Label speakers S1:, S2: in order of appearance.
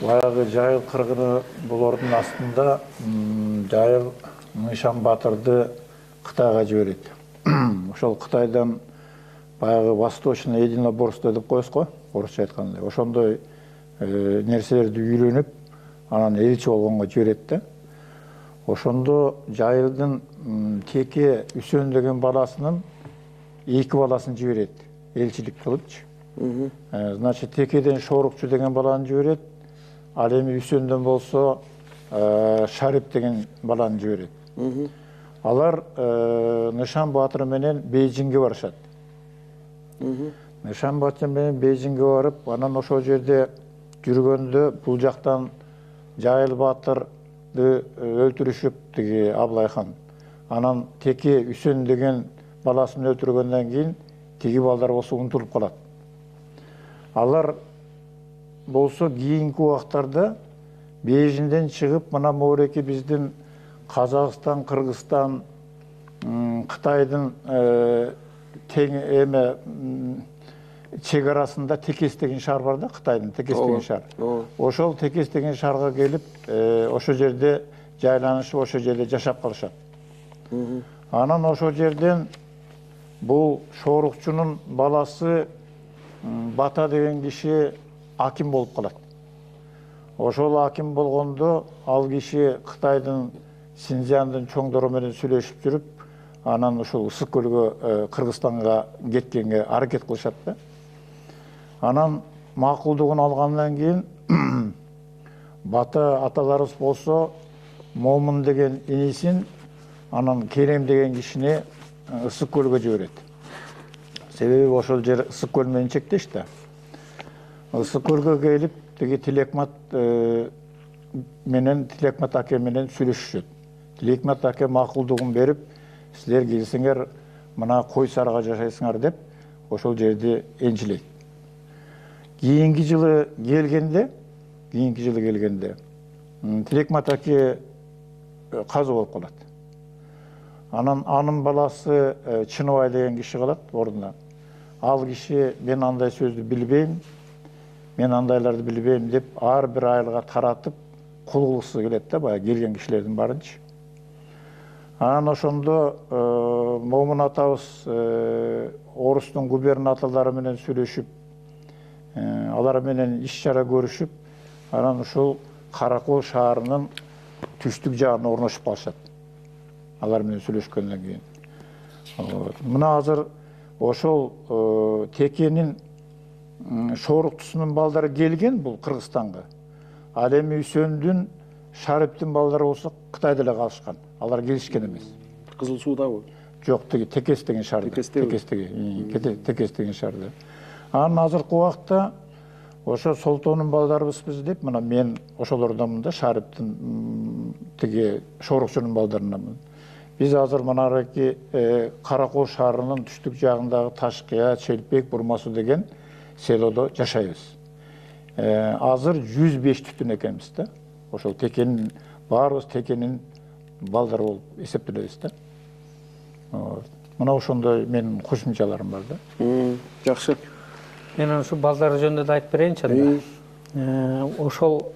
S1: Баягы Жайыл кыргыны булардын астында Жайыл Нышан батырды Кытайга жиберет. Ошол Кытайдан баягы восточный единоборство деп коебуз го, орусча айтканда. Ошондой нерселерди үйрөнүп, анан элчи болгонго жиберет да. Ошондо Жайылдын Теке Үсөн деген баласынын 2 баласын жиберет, элчилик кылыпчы. Значит, Текеден Шорукчу деген баланы жиберет, ал эми Үсөндөн болсо Шарип деген баланы жиберет. Алар Нышан батыр менен Бейжиңге барышат. Нышан батыр менен Бейжиңге барып, анан ошол жерде жүргөндө бул жактан Жайыл батырды өлтүрүшүп, тиги Аблай хан. Анан Теке Үсөн деген баласын өлтүргөндөн кийин тиги балдар болсо унутулуп калат. Алар болсо кийинки убактарда Бейжиңден чыгып, мына моореки биздин Казакстан, Кыргызстан, Кытайдын чек арасында Текес деген шаар бар да, Кытайдын Текес деген шаар. Ошол Текес деген шаарга келип, ошо жерде жайланышып, ошо жерде жашап калышат. Анан ошо жерден бул Шорукчунун баласы Бата деген киши аким болуп калат. Ошол аким болгондо ал киши Кытайдын Синьцзяндын чоңдору менен сүйлөшүп жүрүп, анан ушул Ысык көлгө Кыргызстанга кеткенге аракет кылышат да. Анан макулдугун алгандан кийин Бата аталарыбыз болсо Момун деген инисин, анан Керем деген кишини Ысык көлгө жиберет. Себеби ошол жер Ысык көл менен чектеш да. Ысык көлгө келип, тиги Тилекмат аке менен сүйлөшүшөт. Тилекмат аке макулдугун берип, силер келсеңер, мына Кой Сарга жашайсыңар деп, ошол жерди энчилейт. Кийинки жылы келгенде, Тилекмат аке каза болуп калат. Анан анын баласы Чыныбай деген киши калат ордуна. Ал киши мен андай сөздү билбейм, мен андайларды билбейм деп ар бир айылга таратып кул кылгысы келет да, баягы келген кишилердин баарынчы. Анан ошондо Момун атабыз орустун губернаторлору менен сүйлөшүп, алар менен иш чара көрүшүп, анан ушул Каракол шаарынын түштүк жагына орношуп калышат. Алар менен сүйлөшкөндөн кийин. Мына азыр ошол Текенин Шоруктусунун балдары келген бул Кыргызстанга. Ал эми Үсөндүн, Шариптин балдары болсо Кытайда эле калышкан. Алар келишкен эмес.
S2: Кызыл Суудабы?
S1: Жок, тиги Текес деген шаарда. Текес деген шаарда. Анан азыркы убакта ошо Солтонун балдарыбызбыз деп, мына мен ошолордонмун да, Шариптин тиги Шорукчунун балдарынанмын. Биз азыр мынарки Каракол шаарынын түштүк жагындагы Ташкыя, Челпек, Бурмасу деген селодо жашайбыз. Азыр 105 түтүн экенбиз да. Ошол Текенин, баарыбыз Текенин балдары болуп эсептелебиз да. Мына ошондой менин кошумчаларым бар да.
S2: Жакшы.
S3: Мен ушу балдар жөнүндө да айтып берейинчи анда. Ошол